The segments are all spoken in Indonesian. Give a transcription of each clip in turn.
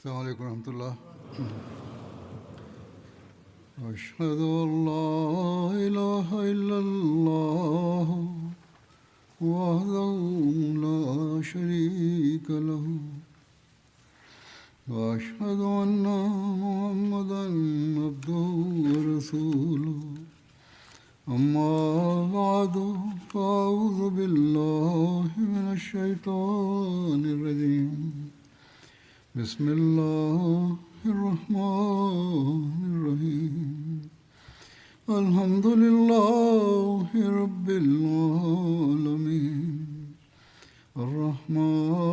السلام عليكم ورحمة الله. أشهد أن لا إله إلا الله وحده لا شريك له وأشهد أن محمدا عبده ورسوله أما بعد فأعوذ بالله من الشيطان الرجيم بسم الله الرحمن الرحيم الحمد لله رب العالمين الرحمن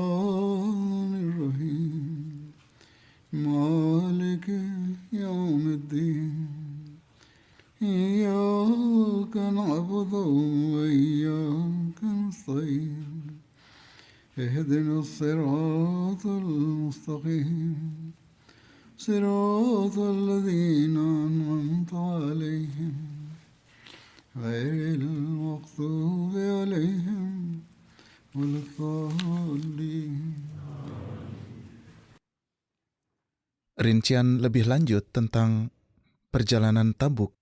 الرحيم مالك يوم الدين إياك نعبد وإياك نستعين اهدنا الصراط المستقيم صراط الذين أنعمت عليهم غير المغضوب عليهم ولا الضالين. Rincian lebih lanjut tentang perjalanan Tabuk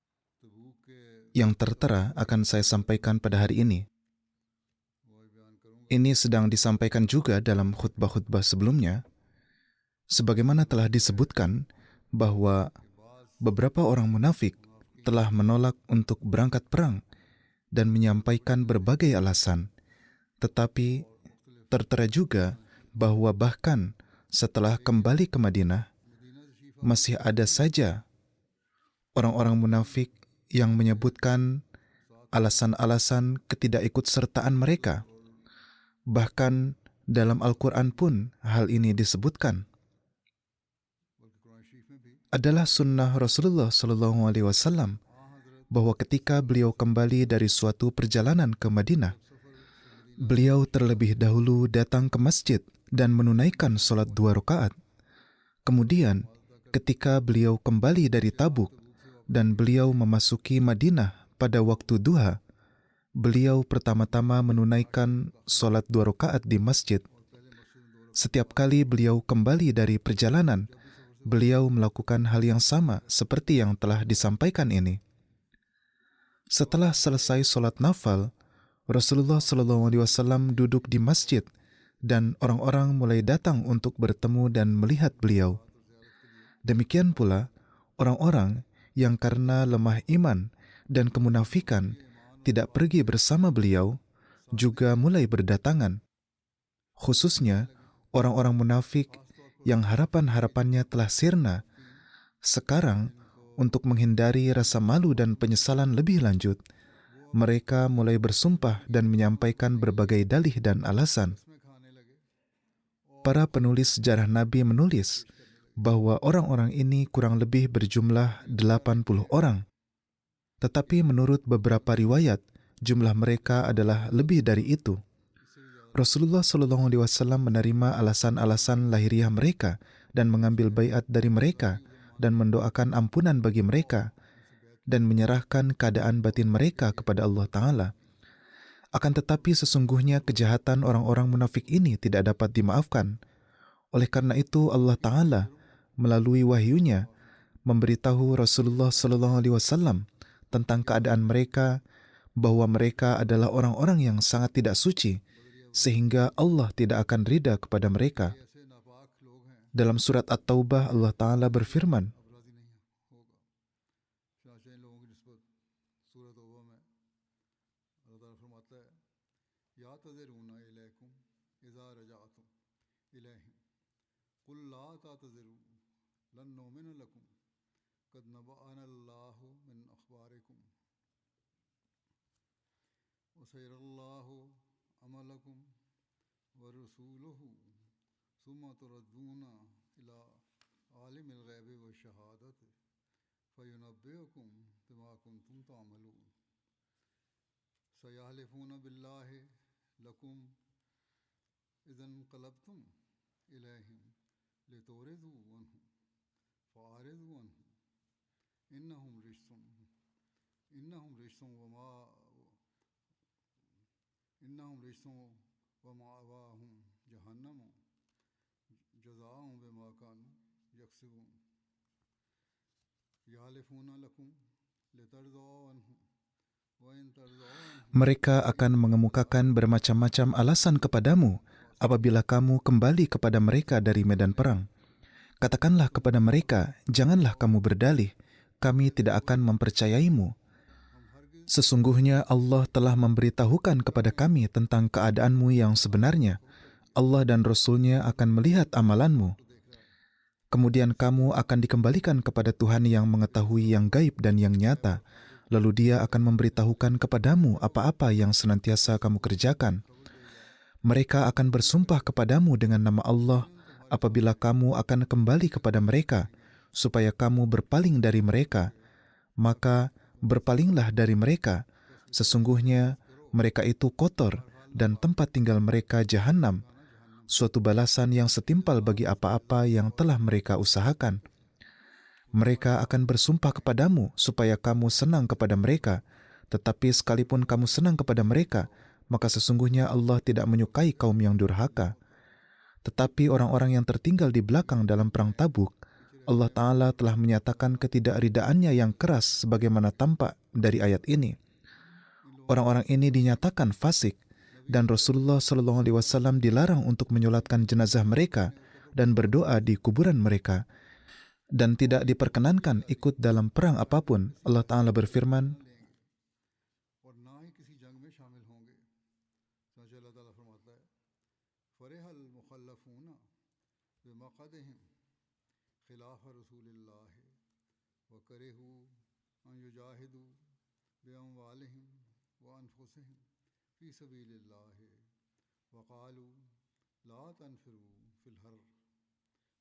yang tertera akan saya sampaikan pada hari ini. Ini sedang disampaikan juga dalam khutbah-khutbah sebelumnya, sebagaimana telah disebutkan bahwa beberapa orang munafik telah menolak untuk berangkat perang dan menyampaikan berbagai alasan. Tetapi tertera juga bahwa bahkan setelah kembali ke Madinah, masih ada saja orang-orang munafik yang menyebutkan alasan-alasan ketidakikutsertaan mereka. Bahkan dalam Al-Quran pun hal ini disebutkan. Adalah sunnah Rasulullah SAW bahwa ketika beliau kembali dari suatu perjalanan ke Madinah, beliau terlebih dahulu datang ke masjid dan menunaikan sholat 2 rakaat. Kemudian, ketika beliau kembali dari Tabuk dan beliau memasuki Madinah pada waktu duha, beliau pertama-tama menunaikan sholat 2 rakaat di masjid. Setiap kali beliau kembali dari perjalanan, beliau melakukan hal yang sama seperti yang telah disampaikan ini. Setelah selesai sholat nafal, Rasulullah SAW duduk di masjid dan orang-orang mulai datang untuk bertemu dan melihat beliau. Demikian pula, orang-orang yang karena lemah iman dan kemunafikan tidak pergi bersama beliau juga mulai berdatangan. Khususnya orang-orang munafik yang harapan-harapannya telah sirna. Sekarang, untuk menghindari rasa malu dan penyesalan lebih lanjut, mereka mulai bersumpah dan menyampaikan berbagai dalih dan alasan. Para penulis sejarah Nabi menulis bahwa orang-orang ini kurang lebih berjumlah 80 orang. Tetapi menurut beberapa riwayat, jumlah mereka adalah lebih dari itu. Rasulullah SAW menerima alasan-alasan lahiriah mereka dan mengambil baiat dari mereka dan mendoakan ampunan bagi mereka dan menyerahkan keadaan batin mereka kepada Allah Ta'ala. Akan tetapi sesungguhnya kejahatan orang-orang munafik ini tidak dapat dimaafkan. Oleh karena itu Allah Ta'ala melalui wahyunya memberitahu Rasulullah SAW tentang keadaan mereka, bahwa mereka adalah orang-orang yang sangat tidak suci, sehingga Allah tidak akan ridha kepada mereka. Dalam surat At-Taubah Allah Ta'ala berfirman, سيحلفون بالله لكم إذا انقلبتم إليهم لتعرضوا عنهم فأعرضوا عنهم إنهم رجس ومأواهم جهنم جزاء بما كانوا يكسبون يحلفون لكم لترضوا عنهم وإن ترضوا عنهم Mereka akan mengemukakan bermacam-macam alasan kepadamu apabila kamu kembali kepada mereka dari medan perang. Katakanlah kepada mereka, janganlah kamu berdalih, kami tidak akan mempercayaimu. Sesungguhnya Allah telah memberitahukan kepada kami tentang keadaanmu yang sebenarnya. Allah dan Rasul-Nya akan melihat amalanmu. Kemudian kamu akan dikembalikan kepada Tuhan yang mengetahui yang gaib dan yang nyata. Lalu Dia akan memberitahukan kepadamu apa-apa yang senantiasa kamu kerjakan. Mereka akan bersumpah kepadamu dengan nama Allah apabila kamu akan kembali kepada mereka, supaya kamu berpaling dari mereka. Maka berpalinglah dari mereka. Sesungguhnya mereka itu kotor dan tempat tinggal mereka jahanam, suatu balasan yang setimpal bagi apa-apa yang telah mereka usahakan. Mereka akan bersumpah kepadamu supaya kamu senang kepada mereka, tetapi sekalipun kamu senang kepada mereka, maka sesungguhnya Allah tidak menyukai kaum yang durhaka. Tetapi orang-orang yang tertinggal di belakang dalam perang Tabuk, Allah Ta'ala telah menyatakan ketidakridaannya yang keras sebagaimana tampak dari ayat ini. Orang-orang ini dinyatakan fasik, dan Rasulullah SAW dilarang untuk menyolatkan jenazah mereka dan berdoa di kuburan mereka, dan tidak diperkenankan ikut dalam perang apapun. Allah Ta'ala berfirman, और ना ही किसी जंग में शामिल होंगे। चुनांचे अल्लाह ताला फरमाता है फरहल मुखल्लफून बिमक़अदिहिम खिलाफ रसूलिल्लाह व करहू अन युजाहिदू बिअमवालिहिम व अनफुसिहिम फी सबीलिल्लाह व क़ालू ला तनफिरू फिल हर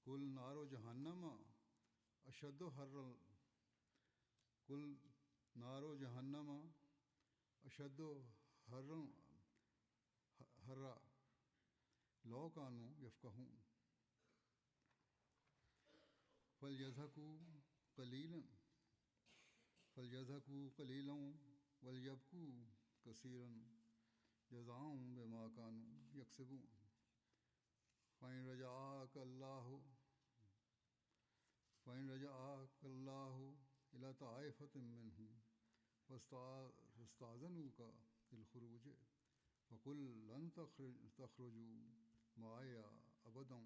कुल नारो जहन्नम अशद्दु हर्रन कुल नारो जहन्नम अशद्दु हर्रन हर्रा लौ कानू यफ़क़हून फलयज़हकू क़लीलन वलयबकू कसीरन जज़ाअन बिमा कानू यक्सिबून फ़इन रजअक अल्लाहु इला ताइफ़तिन मिनहुम फस्ताज़नूका लिल खुरूज वक़ुल लन तख़रुजू माया अबदन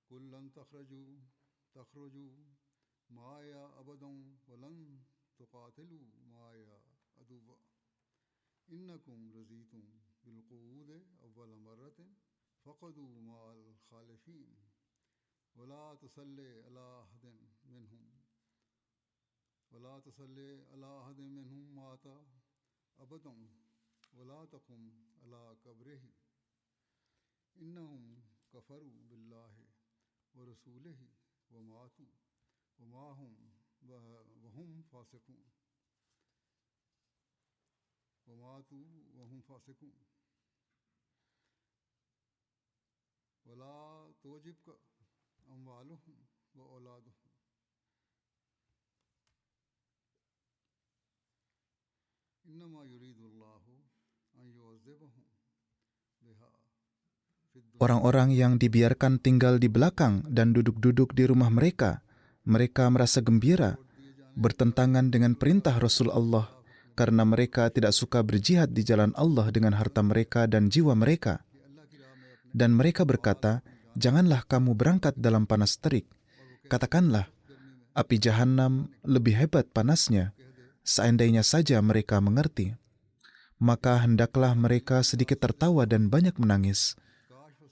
कुल लन तख़रुजू माया अबदन वलन तुक़ातिलू माया अदुव्वा इन्नकुम रज़ीतुम बिलक़ुऊद अव्वल मर्रतिन फ़क़दू माल ख़ालिफ़ीन वला तुसल्लि अला अहदिन मिनहुम माता अबदन वला तक़ुम अला क़ब्रिही इन्नहुम कफ़रू बिल्लाहि व रसूलिही व मातू वहुम फ़ासिक़ून वला तुजिबका अम्वालुहुम व औलादुहुम इन्नमा युरीदुल्लाहु अन युअज़्ज़िबहुम बिहा फिद दुनिया orang-orang yang dibiarkan tinggal di belakang dan duduk-duduk di rumah mereka, mereka merasa gembira, bertentangan dengan perintah Rasul Allah, karena mereka tidak suka berjihad di jalan Allah dengan harta mereka dan jiwa mereka. Dan mereka berkata, janganlah kamu berangkat dalam panas terik. Katakanlah, api Jahannam lebih hebat panasnya, seandainya saja mereka mengerti. Maka hendaklah mereka sedikit tertawa dan banyak menangis,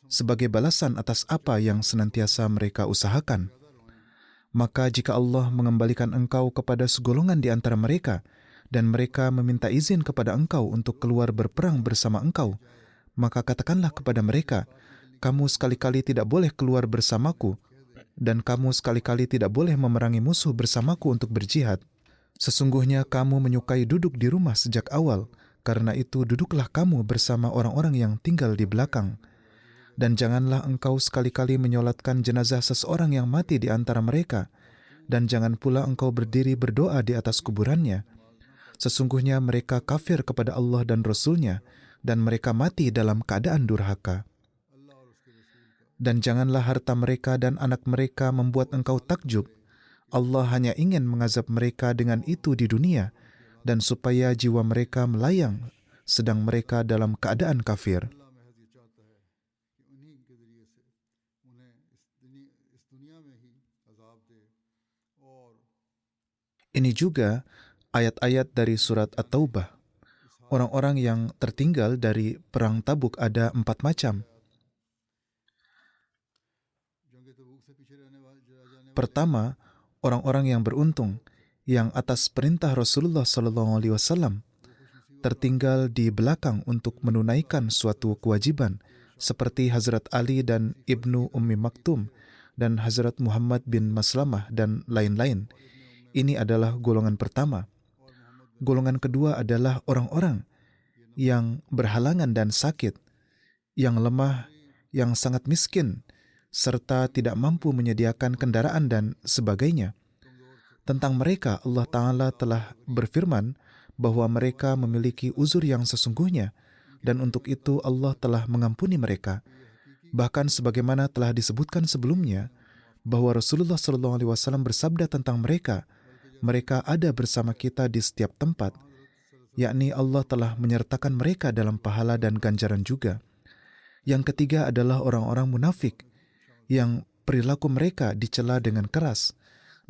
sebagai balasan atas apa yang senantiasa mereka usahakan. Maka jika Allah mengembalikan engkau kepada segolongan di antara mereka, dan mereka meminta izin kepada engkau untuk keluar berperang bersama engkau, maka katakanlah kepada mereka, kamu sekali-kali tidak boleh keluar bersamaku, dan kamu sekali-kali tidak boleh memerangi musuh bersamaku untuk berjihad. Sesungguhnya kamu menyukai duduk di rumah sejak awal, karena itu duduklah kamu bersama orang-orang yang tinggal di belakang. Dan janganlah engkau sekali-kali menyolatkan jenazah seseorang yang mati di antara mereka, dan jangan pula engkau berdiri berdoa di atas kuburannya. Sesungguhnya mereka kafir kepada Allah dan Rasul-Nya, dan mereka mati dalam keadaan durhaka. Dan janganlah harta mereka dan anak mereka membuat engkau takjub. Allah hanya ingin mengazab mereka dengan itu di dunia, dan supaya jiwa mereka melayang sedang mereka dalam keadaan kafir. अल्लाह महज ये चाहता है कि उन्हीं के ज़रिए से उन्हें इस दुनिया में ही अजाब दे। और Ini juga ayat-ayat dari surat At-Taubah. Orang-orang yang tertinggal dari perang Tabuk ada 4 macam. जंग तबूक से पीछे रहने जाने Pertama, orang-orang yang beruntung, yang atas perintah Rasulullah SAW tertinggal di belakang untuk menunaikan suatu kewajiban, seperti Hazrat Ali dan Ibnu Ummi Maktum, dan Hazrat Muhammad bin Maslamah, dan lain-lain. Ini adalah golongan pertama. Golongan kedua adalah orang-orang yang berhalangan dan sakit, yang lemah, yang sangat miskin, serta tidak mampu menyediakan kendaraan dan sebagainya. Tentang mereka, Allah Ta'ala telah berfirman bahwa mereka memiliki uzur yang sesungguhnya, dan untuk itu Allah telah mengampuni mereka. Bahkan sebagaimana telah disebutkan sebelumnya, bahwa Rasulullah SAW bersabda tentang mereka, mereka ada bersama kita di setiap tempat, yakni Allah telah menyertakan mereka dalam pahala dan ganjaran juga. Yang ketiga adalah orang-orang munafik, yang perilaku mereka dicela dengan keras,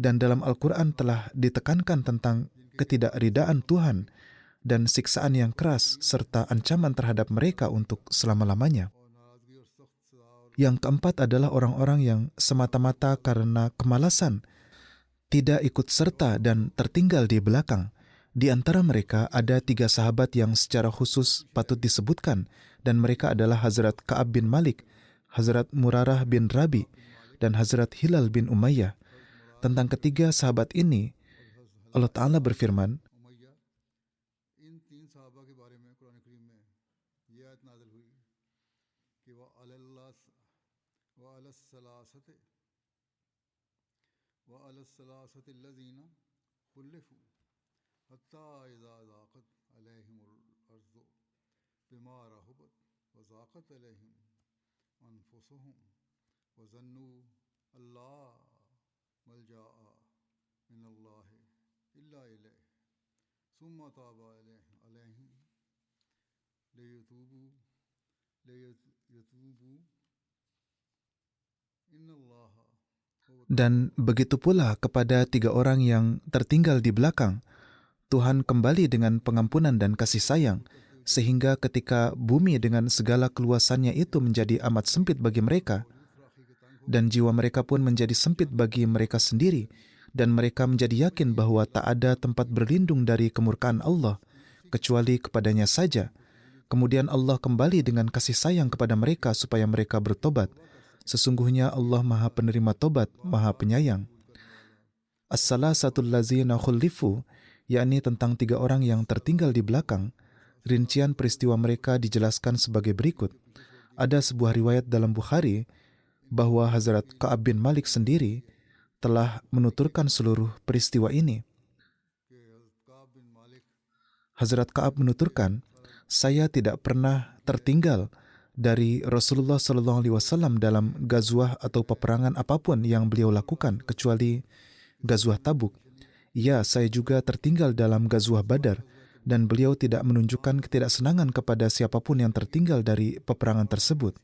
dan dalam Al-Quran telah ditekankan tentang ketidakridaan Tuhan dan siksaan yang keras serta ancaman terhadap mereka untuk selama-lamanya. Yang keempat adalah orang-orang yang semata-mata karena kemalasan tidak ikut serta dan tertinggal di belakang. Di antara mereka ada 3 sahabat yang secara khusus patut disebutkan, dan mereka adalah Hazrat Ka'ab bin Malik, Hazrat Murarah bin Rabi, dan Hazrat Hilal bin Umayyah. Tentang ketiga sahabat ini, Allah Ta'ala berfirman, Umayya इन 3 सहाबा के बारे में कुरान करीम में ये आयत नाज़िल हुई कि व अलस्सलासति लज़ीना खुल्लिफू हत्ता इज़ा ज़ाक़त अलैहिमुल अर्ज़ु बिमा रहुबत व ज़ाक़त अलैहिम अनफुसुहुम व ज़न्नू अल्ला मलजाअ मिनल्लाहि इल्ला इलैहि सुम्मा ताबा अलैहिम लियतूबू इन्नल्लाहा dan begitu pula kepada 3 orang yang tertinggal di belakang, Tuhan kembali dengan pengampunan dan kasih sayang, sehingga ketika bumi dengan segala keluasannya itu menjadi amat sempit bagi mereka, dan jiwa mereka pun menjadi sempit bagi mereka sendiri, dan mereka menjadi yakin bahwa tak ada tempat berlindung dari kemurkaan Allah, kecuali kepadanya saja. Kemudian Allah kembali dengan kasih sayang kepada mereka supaya mereka bertobat. Sesungguhnya Allah Maha Penerima Tobat, Maha Penyayang. As-salasatul lazina khullifu, yakni tentang 3 orang yang tertinggal di belakang. Rincian peristiwa mereka dijelaskan sebagai berikut. Ada sebuah riwayat dalam Bukhari bahwa Hazrat Ka'ab bin Malik sendiri telah menuturkan seluruh peristiwa ini. Hazrat Ka'ab menuturkan, saya tidak pernah tertinggal dari Rasulullah SAW dalam gazwah atau peperangan apapun yang beliau lakukan, kecuali gazwah Tabuk. Ya, saya juga tertinggal dalam gazwah Badar, dan beliau tidak menunjukkan ketidaksenangan kepada siapapun yang tertinggal dari peperangan tersebut.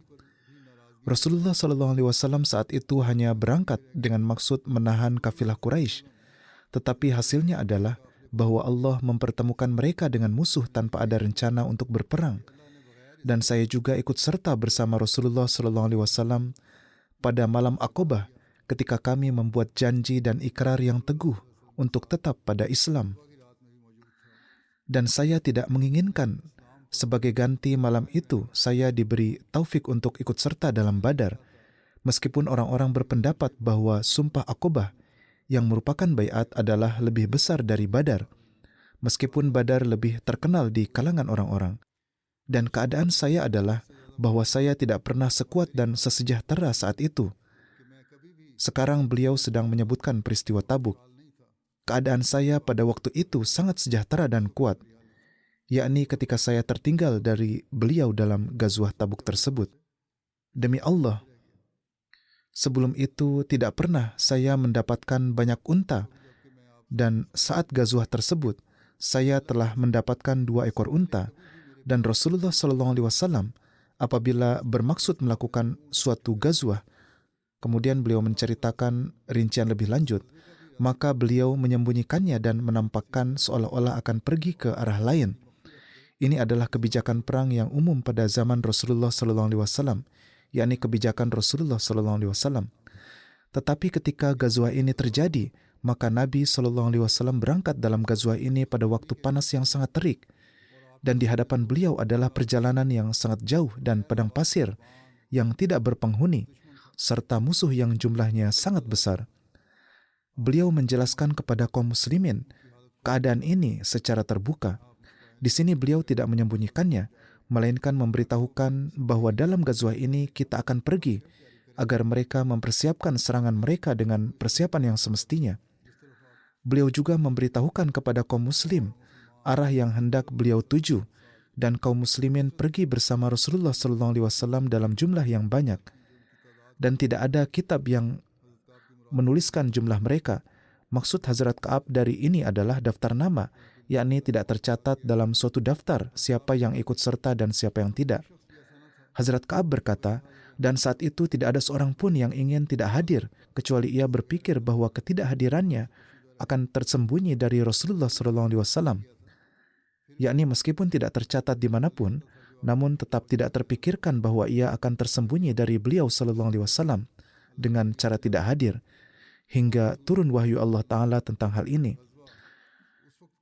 Rasulullah SAW saat itu hanya berangkat dengan maksud menahan kafilah Quraisy, tetapi hasilnya adalah bahwa Allah mempertemukan mereka dengan musuh tanpa ada rencana untuk berperang. Dan saya juga ikut serta bersama Rasulullah SAW pada malam Aqabah ketika kami membuat janji dan ikrar yang teguh untuk tetap pada Islam. Dan saya tidak menginginkan sebagai ganti malam itu saya diberi taufik untuk ikut serta dalam Badar, meskipun orang-orang berpendapat bahwa sumpah Aqabah yang merupakan baiat adalah lebih besar dari Badar, meskipun Badar lebih terkenal di kalangan orang-orang. Dan keadaan saya adalah bahwa saya tidak pernah sekuat dan sesejahtera saat itu. Sekarang beliau sedang menyebutkan peristiwa Tabuk. Keadaan saya pada waktu itu sangat sejahtera dan kuat, yakni ketika saya tertinggal dari beliau dalam gazwah Tabuk tersebut. Demi Allah, sebelum itu tidak pernah saya mendapatkan banyak unta, dan saat ghazwah tersebut, saya telah mendapatkan 2 ekor unta, dan Rasulullah SAW apabila bermaksud melakukan suatu ghazwah, kemudian beliau menceritakan rincian lebih lanjut, maka beliau menyembunyikannya dan menampakkan seolah-olah akan pergi ke arah lain. Ini adalah kebijakan perang yang umum pada zaman Rasulullah SAW, yakni kebijakan Rasulullah SAW. Tetapi ketika ghazwah ini terjadi, maka Nabi SAW berangkat dalam ghazwah ini pada waktu panas yang sangat terik, dan di hadapan beliau adalah perjalanan yang sangat jauh dan padang pasir yang tidak berpenghuni, serta musuh yang jumlahnya sangat besar. Beliau menjelaskan kepada kaum muslimin keadaan ini secara terbuka. Di sini beliau tidak menyembunyikannya, melainkan memberitahukan bahwa dalam ghazwah ini kita akan pergi agar mereka mempersiapkan serangan mereka dengan persiapan yang semestinya. Beliau juga memberitahukan kepada kaum muslim arah yang hendak beliau tuju, dan kaum muslimin pergi bersama Rasulullah SAW dalam jumlah yang banyak. Dan tidak ada kitab yang menuliskan jumlah mereka. Maksud Hazrat Ka'ab dari ini adalah daftar nama, yakni tidak tercatat dalam suatu daftar siapa yang ikut serta dan siapa yang tidak. Hazrat Ka'ab berkata, dan saat itu tidak ada seorang pun yang ingin tidak hadir, kecuali ia berpikir bahwa ketidakhadirannya akan tersembunyi dari Rasulullah SAW. Yakni meskipun tidak tercatat dimanapun, namun tetap tidak terpikirkan bahwa ia akan tersembunyi dari beliau SAW dengan cara tidak hadir, hingga turun wahyu Allah Ta'ala tentang hal ini.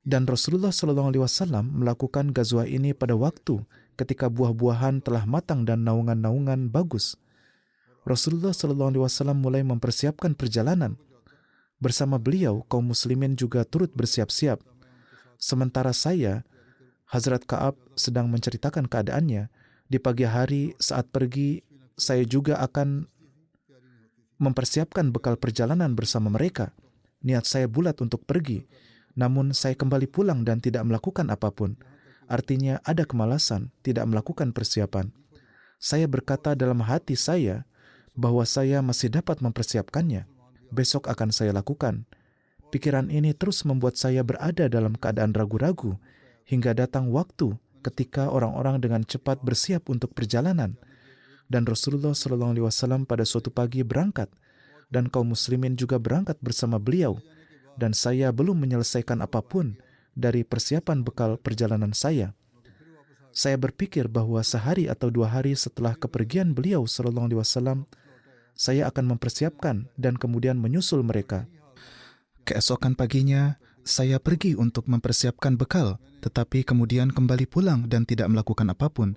Dan Rasulullah SAW melakukan ghazwah ini pada waktu ketika buah-buahan telah matang dan naungan-naungan bagus. Rasulullah SAW mulai mempersiapkan perjalanan. Bersama beliau, kaum muslimin juga turut bersiap-siap. Sementara saya, Hazrat Ka'ab sedang menceritakan keadaannya. Di pagi hari saat pergi, saya juga akan mempersiapkan bekal perjalanan bersama mereka. Niat saya bulat untuk pergi, namun saya kembali pulang dan tidak melakukan apapun. Artinya ada kemalasan, tidak melakukan persiapan. Saya berkata dalam hati saya bahwa saya masih dapat mempersiapkannya. Besok akan saya lakukan. Pikiran ini terus membuat saya berada dalam keadaan ragu-ragu, hingga datang waktu ketika orang-orang dengan cepat bersiap untuk perjalanan. Dan Rasulullah SAW pada suatu pagi berangkat, dan kaum muslimin juga berangkat bersama beliau, dan saya belum menyelesaikan apapun dari persiapan bekal perjalanan saya. Saya berpikir bahwa sehari atau 2 hari setelah kepergian beliau SAW, saya akan mempersiapkan dan kemudian menyusul mereka. Keesokan paginya, saya pergi untuk mempersiapkan bekal, tetapi kemudian kembali pulang dan tidak melakukan apapun.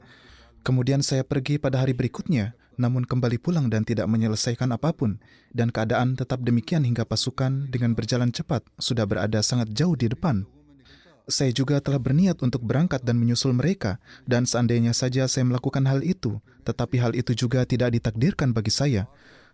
Kemudian saya pergi pada hari berikutnya, namun kembali pulang dan tidak menyelesaikan apapun, dan keadaan tetap demikian hingga pasukan dengan berjalan cepat sudah berada sangat jauh di depan. Saya juga telah berniat untuk berangkat dan menyusul mereka, dan seandainya saja saya melakukan hal itu, tetapi hal itu juga tidak ditakdirkan bagi saya.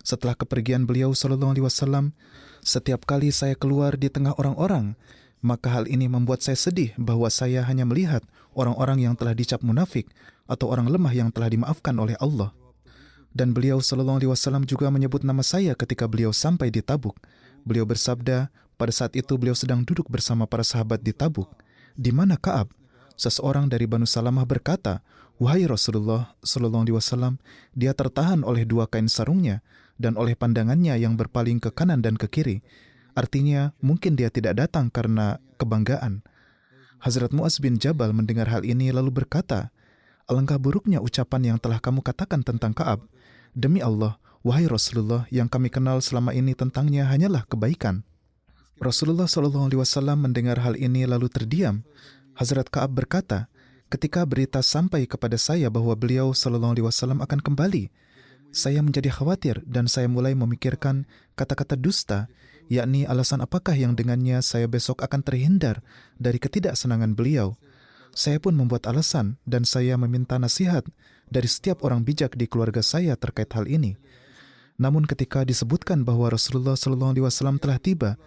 Setelah kepergian beliau SAW, setiap kali saya keluar di tengah orang-orang, maka hal ini membuat saya sedih bahwa saya hanya melihat orang-orang yang telah dicap munafik atau orang lemah yang telah dimaafkan oleh Allah. Dan beliau SAW juga menyebut nama saya ketika beliau sampai di Tabuk. Beliau bersabda, pada saat itu beliau sedang duduk bersama para sahabat di Tabuk. Di mana Ka'ab? Seseorang dari Banu Salamah berkata, "Wahai Rasulullah SAW, dia tertahan oleh 2 kain sarungnya dan oleh pandangannya yang berpaling ke kanan dan ke kiri." Artinya, mungkin dia tidak datang karena kebanggaan. Hazrat Mu'az bin Jabal mendengar hal ini lalu berkata, "Alangkah buruknya ucapan yang telah kamu katakan tentang Ka'ab. Demi Allah, wahai Rasulullah, yang kami kenal selama ini tentangnya hanyalah kebaikan." Rasulullah SAW mendengar hal ini lalu terdiam. Hazrat Ka'ab berkata, "Ketika berita sampai kepada saya bahwa beliau SAW akan kembali, saya menjadi khawatir dan saya mulai memikirkan kata-kata dusta, yakni alasan apakah yang dengannya saya besok akan terhindar dari ketidaksenangan beliau. Saya pun membuat alasan dan saya meminta nasihat dari setiap orang bijak di keluarga saya terkait hal ini. Namun ketika disebutkan bahwa Rasulullah SAW telah tiba,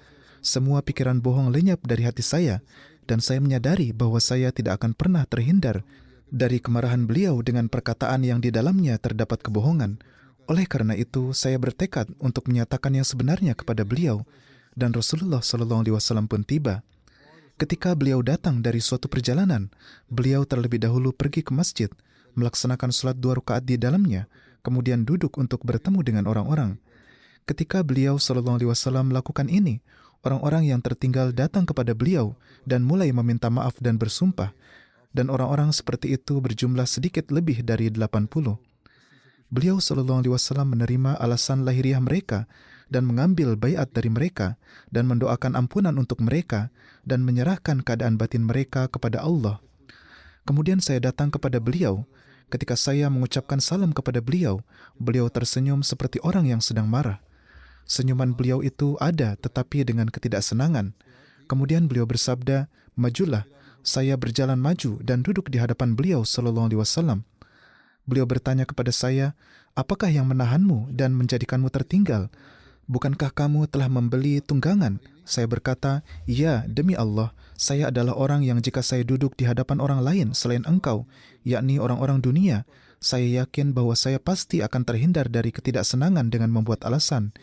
semua pikiran bohong lenyap dari hati saya dan saya menyadari bahwa saya tidak akan pernah terhindar dari kemarahan beliau dengan perkataan yang di dalamnya terdapat kebohongan. Oleh karena itu, saya bertekad untuk menyatakan yang sebenarnya kepada beliau, dan Rasulullah SAW pun tiba. Ketika beliau datang dari suatu perjalanan, beliau terlebih dahulu pergi ke masjid, melaksanakan sholat 2 rakaat di dalamnya, kemudian duduk untuk bertemu dengan orang-orang. Ketika beliau SAW melakukan ini, orang-orang yang tertinggal datang kepada beliau dan mulai meminta maaf dan bersumpah, dan orang-orang seperti itu berjumlah sedikit lebih dari 80. Beliau SAW menerima alasan lahiriah mereka dan mengambil baiat dari mereka dan mendoakan ampunan untuk mereka dan menyerahkan keadaan batin mereka kepada Allah. Kemudian saya datang kepada beliau. Ketika saya mengucapkan salam kepada beliau, beliau tersenyum seperti orang yang sedang marah. Senyuman beliau itu ada tetapi dengan ketidaksenangan. Kemudian beliau bersabda, "Majulah." Saya berjalan maju dan duduk di hadapan beliau SAW. Beliau bertanya kepada saya, "Apakah yang menahanmu dan menjadikanmu tertinggal? Bukankah kamu telah membeli tunggangan?" Saya berkata, "Ya, demi Allah, saya adalah orang yang jika saya duduk di hadapan orang lain selain engkau, yakni orang-orang dunia, saya yakin bahwa saya pasti akan terhindar dari ketidaksenangan dengan membuat alasan.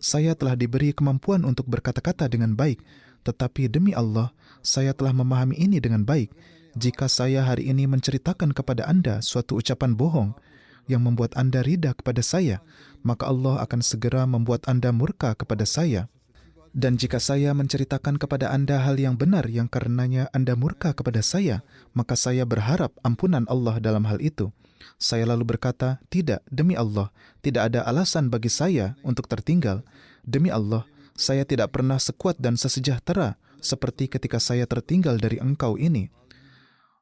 Saya telah diberi kemampuan untuk berkata-kata dengan baik, tetapi demi Allah, saya telah memahami ini dengan baik. Jika saya hari ini menceritakan kepada Anda suatu ucapan bohong yang membuat Anda ridha kepada saya, maka Allah akan segera membuat Anda murka kepada saya. Dan jika saya menceritakan kepada Anda hal yang benar yang karenanya Anda murka kepada saya, maka saya berharap ampunan Allah dalam hal itu." Saya lalu berkata, "Tidak, demi Allah, tidak ada alasan bagi saya untuk tertinggal. Demi Allah, saya tidak pernah sekuat dan sesejahtera seperti ketika saya tertinggal dari engkau ini."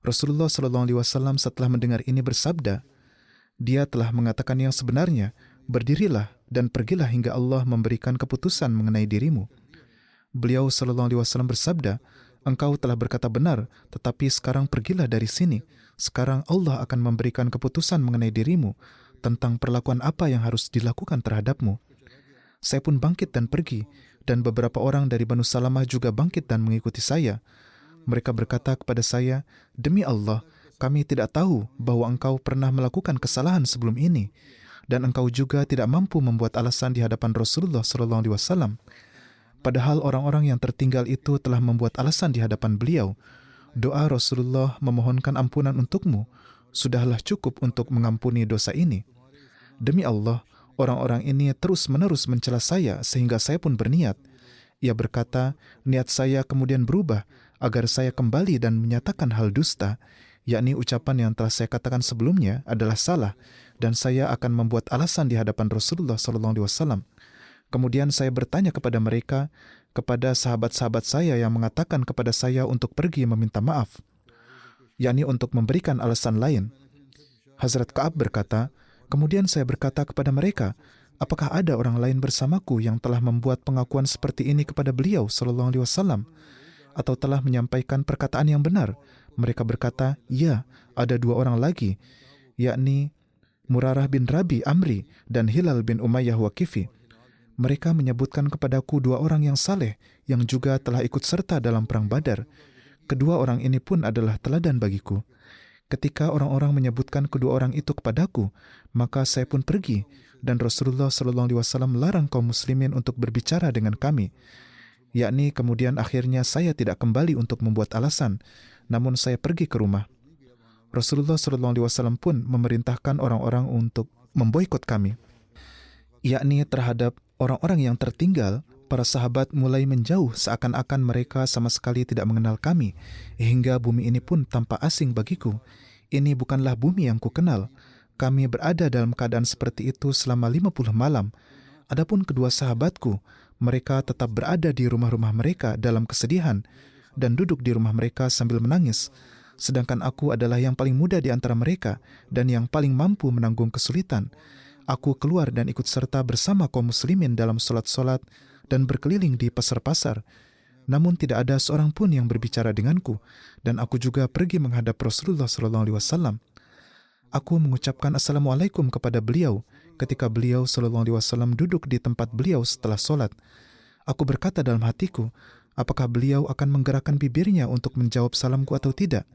Rasulullah SAW setelah mendengar ini bersabda, "Dia telah mengatakan yang sebenarnya, berdirilah dan pergilah hingga Allah memberikan keputusan mengenai dirimu." Beliau SAW bersabda, "Engkau telah berkata benar, tetapi sekarang pergilah dari sini. Sekarang Allah akan memberikan keputusan mengenai dirimu tentang perlakuan apa yang harus dilakukan terhadapmu." Saya pun bangkit dan pergi, dan beberapa orang dari Banu Salamah juga bangkit dan mengikuti saya. Mereka berkata kepada saya, "Demi Allah, kami tidak tahu bahwa engkau pernah melakukan kesalahan sebelum ini, dan engkau juga tidak mampu membuat alasan di hadapan Rasulullah SAW. Padahal orang-orang yang tertinggal itu telah membuat alasan di hadapan beliau. Doa Rasulullah memohonkan ampunan untukmu sudahlah cukup untuk mengampuni dosa ini. Demi Allah, orang-orang ini terus-menerus mencela saya sehingga saya pun berniat." Ia berkata, "Niat saya kemudian berubah agar saya kembali dan menyatakan hal dusta, yakni ucapan yang telah saya katakan sebelumnya adalah salah, dan saya akan membuat alasan di hadapan Rasulullah SAW. Kemudian saya bertanya kepada mereka, kepada sahabat-sahabat saya yang mengatakan kepada saya untuk pergi meminta maaf, yakni untuk memberikan alasan lain." Hazrat Ka'ab berkata, "Kemudian saya berkata kepada mereka, apakah ada orang lain bersamaku yang telah membuat pengakuan seperti ini kepada beliau SAW, atau telah menyampaikan perkataan yang benar?" Mereka berkata, "Ya, ada 2 orang lagi, yakni Murarah bin Rabi Amri dan Hilal bin Umayyah Waqifi. Mereka menyebutkan kepadaku 2 orang yang saleh yang juga telah ikut serta dalam perang Badar. Kedua orang ini pun adalah teladan bagiku. Ketika orang-orang menyebutkan kedua orang itu kepadaku, maka saya pun pergi, dan Rasulullah SAW melarang kaum muslimin untuk berbicara dengan kami. Yakni kemudian akhirnya saya tidak kembali untuk membuat alasan, namun saya pergi ke rumah. Rasulullah SAW pun memerintahkan orang-orang untuk memboikot kami, yakni terhadap orang-orang yang tertinggal. Para sahabat mulai menjauh seakan-akan mereka sama sekali tidak mengenal kami, hingga bumi ini pun tampak asing bagiku. Ini bukanlah bumi yang kukenal. Kami berada dalam keadaan seperti itu selama 50 malam. Adapun kedua sahabatku, mereka tetap berada di rumah-rumah mereka dalam kesedihan dan duduk di rumah mereka sambil menangis. Sedangkan aku adalah yang paling muda di antara mereka dan yang paling mampu menanggung kesulitan. Aku keluar dan ikut serta bersama kaum muslimin dalam solat-solat dan berkeliling di pasar-pasar. Namun tidak ada seorang pun yang berbicara denganku, dan aku juga pergi menghadap Rasulullah SAW. Aku mengucapkan Assalamualaikum kepada beliau ketika beliau SAW duduk di tempat beliau setelah solat. Aku berkata dalam hatiku, apakah beliau akan menggerakkan bibirnya untuk menjawab salamku atau tidak?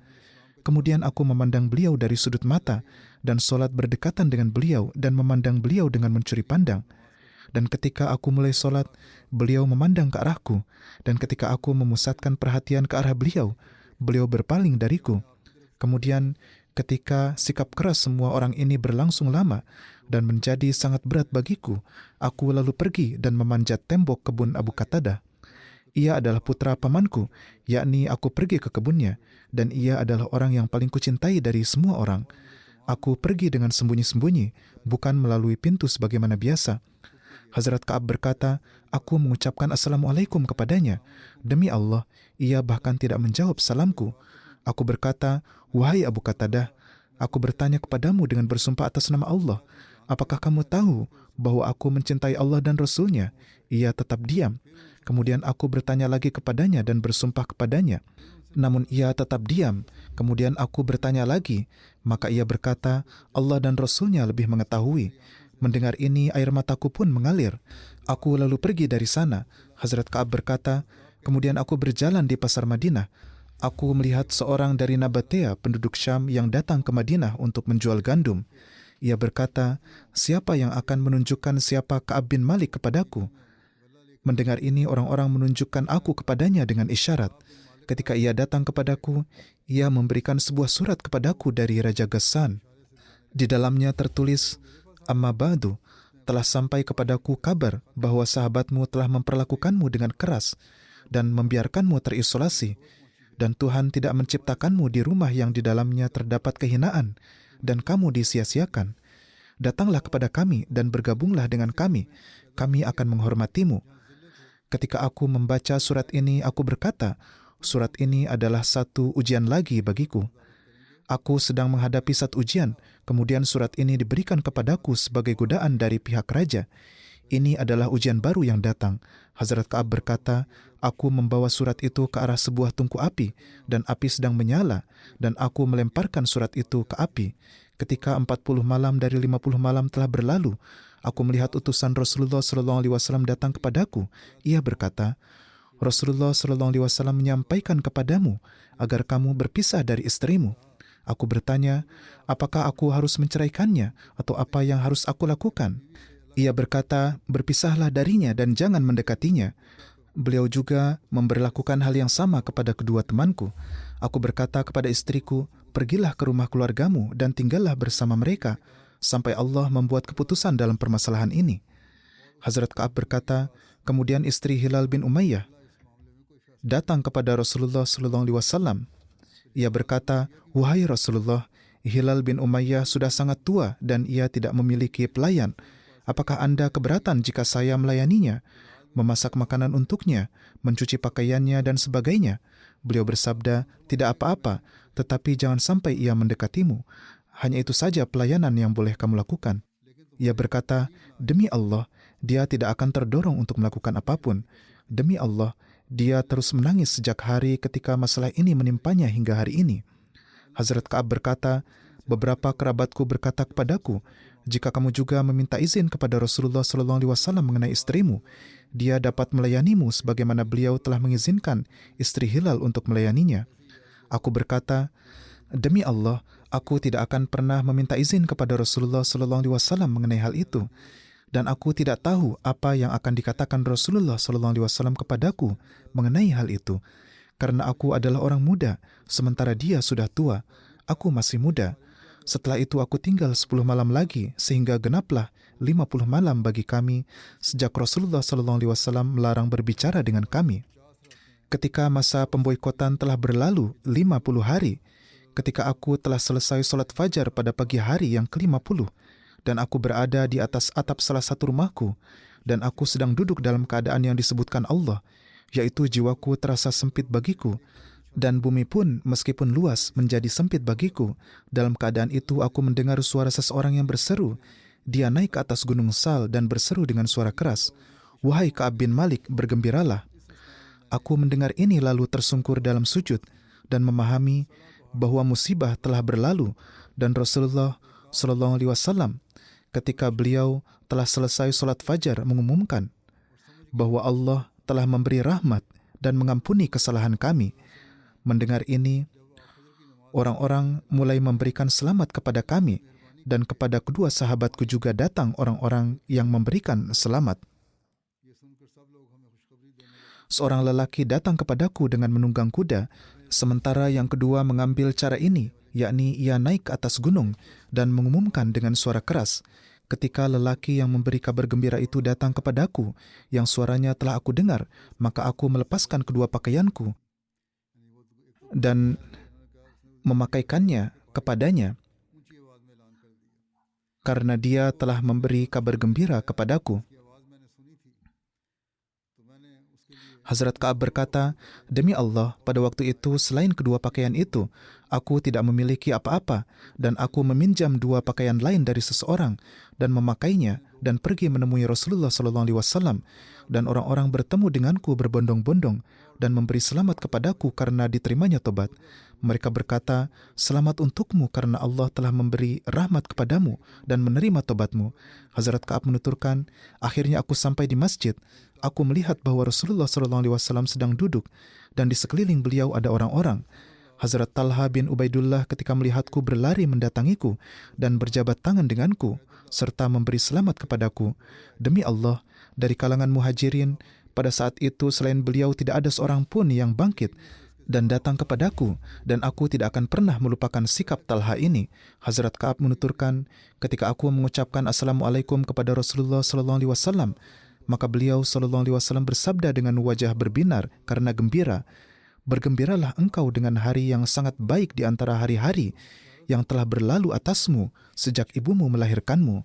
Kemudian aku memandang beliau dari sudut mata dan solat berdekatan dengan beliau dan memandang beliau dengan mencuri pandang. Dan ketika aku mulai solat, beliau memandang ke arahku. Dan ketika aku memusatkan perhatian ke arah beliau, beliau berpaling dariku. Kemudian ketika sikap keras semua orang ini berlangsung lama dan menjadi sangat berat bagiku, aku lalu pergi dan memanjat tembok kebun Abu Qatadah. Ia adalah putra pamanku, yakni aku pergi ke kebunnya, dan ia adalah orang yang paling kucintai dari semua orang. Aku pergi dengan sembunyi-sembunyi, bukan melalui pintu sebagaimana biasa. Hazrat Ka'ab berkata, aku mengucapkan Assalamualaikum kepadanya. Demi Allah, ia bahkan tidak menjawab salamku. Aku berkata, wahai Abu Qatadah, aku bertanya kepadamu dengan bersumpah atas nama Allah. Apakah kamu tahu bahwa aku mencintai Allah dan Rasul-Nya? Ia tetap diam. Kemudian aku bertanya lagi kepadanya dan bersumpah kepadanya. Namun ia tetap diam. Kemudian aku bertanya lagi. Maka ia berkata, Allah dan Rasul-Nya lebih mengetahui. Mendengar ini, air mataku pun mengalir. Aku lalu pergi dari sana. Hazrat Ka'ab berkata, kemudian aku berjalan di pasar Madinah. Aku melihat seorang dari Nabatea, penduduk Syam yang datang ke Madinah untuk menjual gandum. Ia berkata, siapa yang akan menunjukkan siapa Ka'ab bin Malik kepadaku? Mendengar ini, orang-orang menunjukkan aku kepadanya dengan isyarat. Ketika ia datang kepadaku, ia memberikan sebuah surat kepadaku dari Raja Ghassan. Di dalamnya tertulis, Amma ba'du, telah sampai kepadaku kabar bahwa sahabatmu telah memperlakukanmu dengan keras dan membiarkanmu terisolasi, dan Tuhan tidak menciptakanmu di rumah yang di dalamnya terdapat kehinaan, dan kamu disia-siakan. Datanglah kepada kami dan bergabunglah dengan kami. Kami akan menghormatimu. Ketika aku membaca surat ini, aku berkata, surat ini adalah satu ujian lagi bagiku. Aku sedang menghadapi satu ujian, kemudian surat ini diberikan kepadaku sebagai godaan dari pihak raja. Ini adalah ujian baru yang datang. Hazrat Ka'ab berkata, aku membawa surat itu ke arah sebuah tungku api, dan api sedang menyala, dan aku melemparkan surat itu ke api. Ketika 40 malam dari 50 malam telah berlalu, aku melihat utusan Rasulullah SAW datang kepadaku. Ia berkata, Rasulullah SAW menyampaikan kepadamu agar kamu berpisah dari istrimu. Aku bertanya, apakah aku harus menceraikannya atau apa yang harus aku lakukan? Ia berkata, berpisahlah darinya dan jangan mendekatinya. Beliau juga memberlakukan hal yang sama kepada kedua temanku. Aku berkata kepada istriku, pergilah ke rumah keluargamu dan tinggallah bersama mereka sampai Allah membuat keputusan dalam permasalahan ini. Hazrat Ka'ab berkata, kemudian istri Hilal bin Umayyah datang kepada Rasulullah SAW. Ia berkata, wahai Rasulullah, Hilal bin Umayyah sudah sangat tua dan ia tidak memiliki pelayan. Apakah Anda keberatan jika saya melayaninya, memasak makanan untuknya, mencuci pakaiannya dan sebagainya? Beliau bersabda, tidak apa-apa, tetapi jangan sampai ia mendekatimu. Hanya itu saja pelayanan yang boleh kamu lakukan. Ia berkata, demi Allah, dia tidak akan terdorong untuk melakukan apapun. Demi Allah, dia terus menangis sejak hari ketika masalah ini menimpanya hingga hari ini. Hazrat Ka'ab berkata, beberapa kerabatku berkata kepadaku, jika kamu juga meminta izin kepada Rasulullah SAW mengenai istrimu, dia dapat melayanimu sebagaimana beliau telah mengizinkan istri Hilal untuk melayaninya. Aku berkata, demi Allah, aku tidak akan pernah meminta izin kepada Rasulullah SAW mengenai hal itu. Dan aku tidak tahu apa yang akan dikatakan Rasulullah SAW kepadaku mengenai hal itu. Karena aku adalah orang muda, sementara dia sudah tua. Aku masih muda. Setelah itu aku tinggal 10 malam lagi, sehingga genaplah 50 malam bagi kami, sejak Rasulullah SAW melarang berbicara dengan kami. Ketika masa pemboikotan telah berlalu 50 hari, ketika aku telah selesai sholat fajar pada pagi hari yang ke-50, dan aku berada di atas atap salah satu rumahku, dan aku sedang duduk dalam keadaan yang disebutkan Allah, yaitu jiwaku terasa sempit bagiku, dan bumi pun meskipun luas menjadi sempit bagiku. Dalam keadaan itu aku mendengar suara seseorang yang berseru. Dia naik ke atas gunung Sal dan berseru dengan suara keras, wahai Ka'ab bin Malik, bergembiralah. Aku mendengar ini lalu tersungkur dalam sujud, dan memahami bahwa musibah telah berlalu, dan Rasulullah SAW ketika beliau telah selesai sholat fajar mengumumkan bahwa Allah telah memberi rahmat dan mengampuni kesalahan kami. Mendengar ini, orang-orang mulai memberikan selamat kepada kami, dan kepada kedua sahabatku juga datang orang-orang yang memberikan selamat. Seorang lelaki datang kepadaku dengan menunggang kuda, sementara yang kedua mengambil cara ini, yakni ia naik ke atas gunung dan mengumumkan dengan suara keras. Ketika lelaki yang memberi kabar gembira itu datang kepadaku, yang suaranya telah aku dengar, maka aku melepaskan kedua pakaianku dan memakaikannya kepadanya, karena dia telah memberi kabar gembira kepadaku. Hazrat Ka'ab berkata, "Demi Allah, pada waktu itu selain kedua pakaian itu, aku tidak memiliki apa-apa, dan aku meminjam dua pakaian lain dari seseorang dan memakainya dan pergi menemui Rasulullah SAW, dan orang-orang bertemu denganku berbondong-bondong dan memberi selamat kepadaku karena diterimanya tobat. Mereka berkata, 'Selamat untukmu karena Allah telah memberi rahmat kepadamu dan menerima tobatmu.' Hazrat Ka'ab menuturkan, akhirnya aku sampai di masjid. Aku melihat bahwa Rasulullah SAW sedang duduk dan di sekeliling beliau ada orang-orang. Hazrat Talha bin Ubaidullah ketika melihatku berlari mendatangiku dan berjabat tangan denganku serta memberi selamat kepadaku. Demi Allah, dari kalangan muhajirin, pada saat itu selain beliau tidak ada seorang pun yang bangkit dan datang kepadaku, dan aku tidak akan pernah melupakan sikap Talha ini." Hazrat Ka'ab menuturkan, ketika aku mengucapkan Assalamualaikum kepada Rasulullah SAW, maka beliau SAW bersabda dengan wajah berbinar karena gembira, "Bergembiralah engkau dengan hari yang sangat baik di antara hari-hari yang telah berlalu atasmu sejak ibumu melahirkanmu."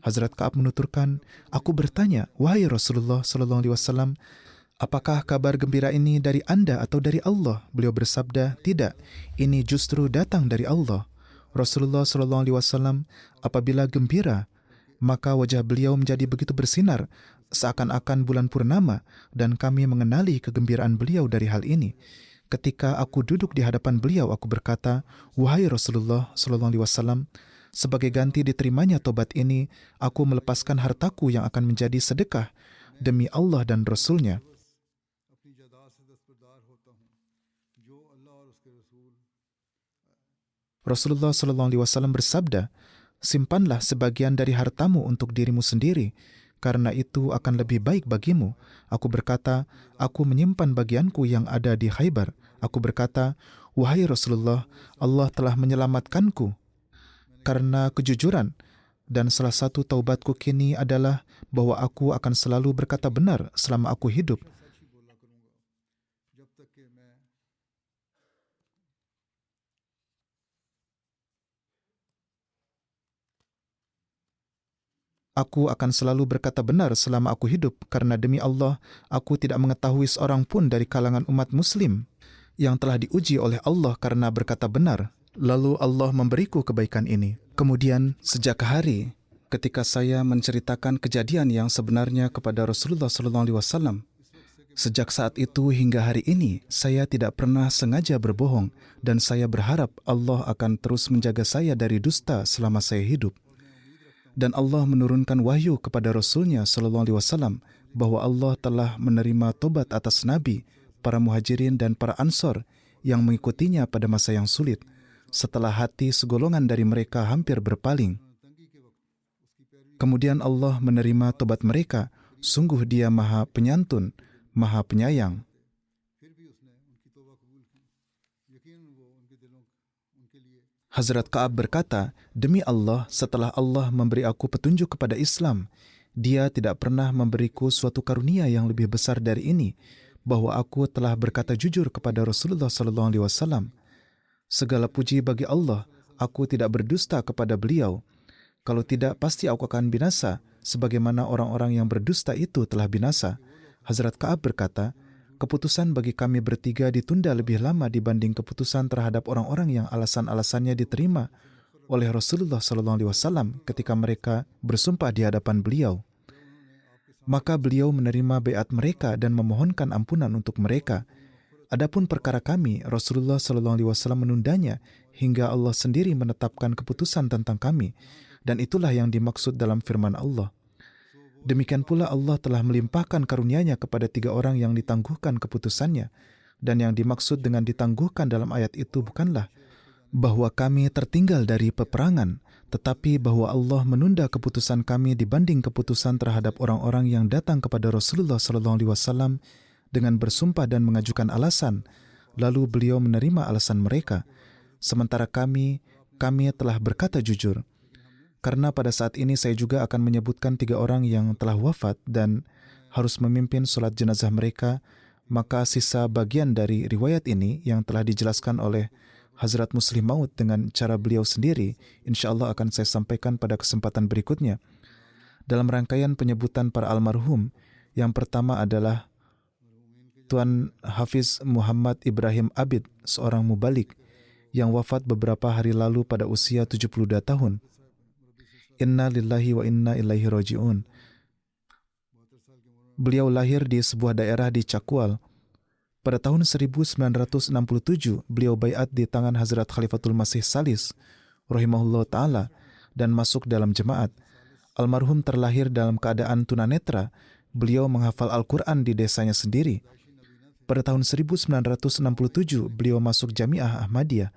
Hazrat Ka'ab menuturkan, aku bertanya, "Wahai Rasulullah SAW, apakah kabar gembira ini dari Anda atau dari Allah?" Beliau bersabda, "Tidak, ini justru datang dari Allah." Rasulullah SAW apabila gembira, maka wajah beliau menjadi begitu bersinar, seakan-akan bulan purnama, dan kami mengenali kegembiraan beliau dari hal ini. Ketika aku duduk di hadapan beliau, aku berkata, "Wahai Rasulullah SAW, sebagai ganti diterimanya tobat ini, aku melepaskan hartaku yang akan menjadi sedekah demi Allah dan Rasul-Nya." Rasulullah SAW bersabda, "Simpanlah sebagian dari hartamu untuk dirimu sendiri, karena itu akan lebih baik bagimu." Aku berkata, "Aku menyimpan bagianku yang ada di Khaybar." Aku berkata, "Wahai Rasulullah, Allah telah menyelamatkanku karena kejujuran, dan salah satu taubatku kini adalah bahwa aku akan selalu berkata benar selama aku hidup." Aku akan selalu berkata benar selama aku hidup, karena demi Allah, aku tidak mengetahui seorang pun dari kalangan umat muslim yang telah diuji oleh Allah karena berkata benar, lalu Allah memberiku kebaikan ini. Kemudian, sejak hari ketika saya menceritakan kejadian yang sebenarnya kepada Rasulullah SAW, sejak saat itu hingga hari ini, saya tidak pernah sengaja berbohong, dan saya berharap Allah akan terus menjaga saya dari dusta selama saya hidup. Dan Allah menurunkan wahyu kepada Rasul-Nya SAW bahwa Allah telah menerima tobat atas Nabi, para muhajirin dan para ansor yang mengikutinya pada masa yang sulit, setelah hati segolongan dari mereka hampir berpaling. Kemudian Allah menerima tobat mereka. Sungguh Dia Maha Penyantun, Maha Penyayang. Hazrat Ka'ab berkata, "Demi Allah, setelah Allah memberi aku petunjuk kepada Islam, Dia tidak pernah memberiku suatu karunia yang lebih besar dari ini, bahwa aku telah berkata jujur kepada Rasulullah SAW. Segala puji bagi Allah, aku tidak berdusta kepada beliau. Kalau tidak, pasti aku akan binasa, sebagaimana orang-orang yang berdusta itu telah binasa." Hazrat Ka'ab berkata, "Keputusan bagi kami bertiga ditunda lebih lama dibanding keputusan terhadap orang-orang yang alasan-alasannya diterima oleh Rasulullah SAW ketika mereka bersumpah di hadapan beliau. Maka beliau menerima baiat mereka dan memohonkan ampunan untuk mereka. Adapun perkara kami, Rasulullah SAW menundanya hingga Allah sendiri menetapkan keputusan tentang kami, dan itulah yang dimaksud dalam firman Allah. Demikian pula Allah telah melimpahkan karunia-Nya kepada 3 orang yang ditangguhkan keputusannya, dan yang dimaksud dengan ditangguhkan dalam ayat itu bukanlah bahwa kami tertinggal dari peperangan, tetapi bahwa Allah menunda keputusan kami dibanding keputusan terhadap orang-orang yang datang kepada Rasulullah SAW dengan bersumpah dan mengajukan alasan, lalu beliau menerima alasan mereka. Sementara kami telah berkata jujur. Karena pada saat ini saya juga akan menyebutkan 3 orang yang telah wafat dan harus memimpin sholat jenazah mereka, maka sisa bagian dari riwayat ini yang telah dijelaskan oleh Hazrat Muslim Maud dengan cara beliau sendiri, insya Allah akan saya sampaikan pada kesempatan berikutnya. Dalam rangkaian penyebutan para almarhum, yang pertama adalah Tuan Hafiz Muhammad Ibrahim Abid, seorang mubalik yang wafat beberapa hari lalu pada usia 72 tahun. Inna lillahi wa inna ilaihi raji'un. Beliau lahir di sebuah daerah di Chakwal. Pada tahun 1967, beliau baiat di tangan Hazrat Khalifatul Masih Salis, rahimahullah ta'ala, dan masuk dalam jemaat. Almarhum terlahir dalam keadaan tunanetra. Beliau menghafal Al-Quran di desanya sendiri. Pada tahun 1967, beliau masuk Jamiah Ahmadiyah.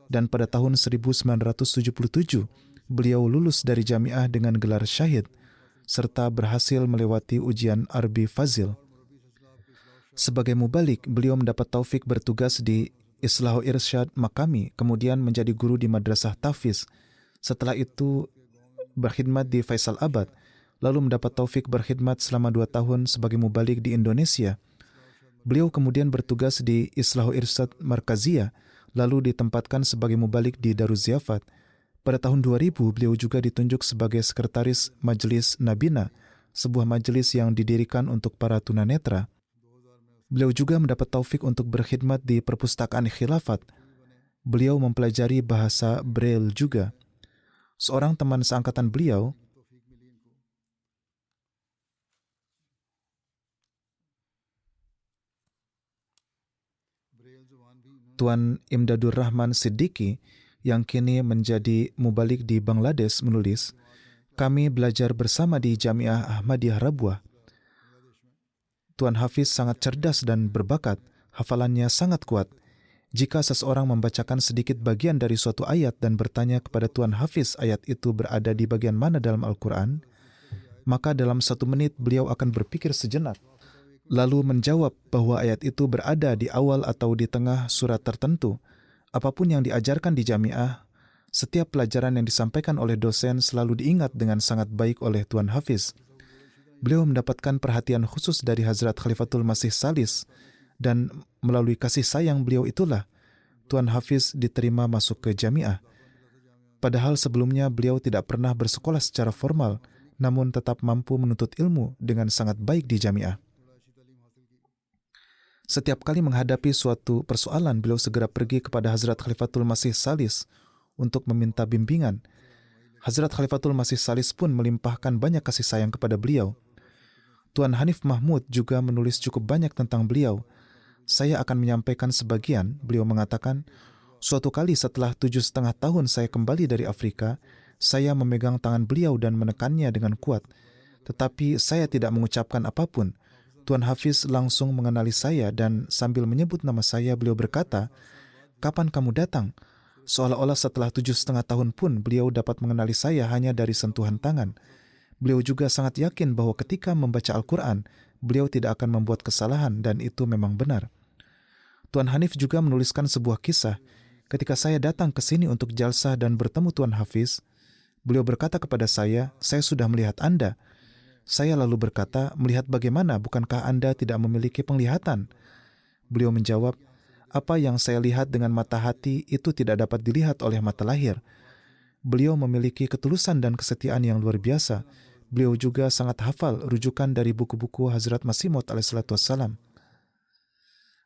Dan pada tahun 1977, beliau lulus dari Jamiah dengan gelar syahid, serta berhasil melewati ujian Arbi Fazil. Sebagai mubalik, beliau mendapat taufik bertugas di Islahu Irsyad Makami, kemudian menjadi guru di Madrasah Tafiz. Setelah itu berkhidmat di Faisal Abad, lalu mendapat taufik berkhidmat selama 2 tahun sebagai mubalik di Indonesia. Beliau kemudian bertugas di Islahu Irsyad Markaziyah, lalu ditempatkan sebagai mubalik di Daruz Ziyafat. Pada tahun 2000, beliau juga ditunjuk sebagai sekretaris Majelis Nabina, sebuah majelis yang didirikan untuk para tunanetra. Beliau juga mendapat taufik untuk berkhidmat di Perpustakaan Khilafat. Beliau mempelajari bahasa Braille juga. Seorang teman seangkatan beliau, Tuan Imdadur Rahman Siddiqui, yang kini menjadi mubalik di Bangladesh, menulis, kami belajar bersama di Jamiah Ahmadiyah Rabwah. Tuan Hafiz sangat cerdas dan berbakat, hafalannya sangat kuat. Jika seseorang membacakan sedikit bagian dari suatu ayat dan bertanya kepada Tuan Hafiz ayat itu berada di bagian mana dalam Al-Quran, maka dalam 1 menit beliau akan berpikir sejenak, lalu menjawab bahwa ayat itu berada di awal atau di tengah surat tertentu. Apapun yang diajarkan di Jamiah, setiap pelajaran yang disampaikan oleh dosen selalu diingat dengan sangat baik oleh Tuan Hafiz. Beliau mendapatkan perhatian khusus dari Hazrat Khalifatul Masih Salis, dan melalui kasih sayang beliau itulah Tuan Hafiz diterima masuk ke Jamiah. Padahal sebelumnya beliau tidak pernah bersekolah secara formal, namun tetap mampu menuntut ilmu dengan sangat baik di Jamiah. Setiap kali menghadapi suatu persoalan, beliau segera pergi kepada Hazrat Khalifatul Masih Salis untuk meminta bimbingan. Hazrat Khalifatul Masih Salis pun melimpahkan banyak kasih sayang kepada beliau. Tuan Hanif Mahmud juga menulis cukup banyak tentang beliau. Saya akan menyampaikan sebagian. Beliau mengatakan, suatu kali setelah 7,5 tahun saya kembali dari Afrika, saya memegang tangan beliau dan menekannya dengan kuat. Tetapi saya tidak mengucapkan apapun. Tuan Hafiz langsung mengenali saya dan sambil menyebut nama saya, beliau berkata, "Kapan kamu datang?" Seolah-olah setelah 7,5 tahun pun beliau dapat mengenali saya hanya dari sentuhan tangan. Beliau juga sangat yakin bahwa ketika membaca Al-Quran, beliau tidak akan membuat kesalahan, dan itu memang benar. Tuan Hanif juga menuliskan sebuah kisah. Ketika saya datang ke sini untuk jalsah dan bertemu Tuan Hafiz, beliau berkata kepada saya sudah melihat Anda. Saya lalu berkata, melihat bagaimana, bukankah Anda tidak memiliki penglihatan? Beliau menjawab, apa yang saya lihat dengan mata hati itu tidak dapat dilihat oleh mata lahir. Beliau memiliki ketulusan dan kesetiaan yang luar biasa. Beliau juga sangat hafal rujukan dari buku-buku Hazrat Masih Maud alaihissalatu wassalam.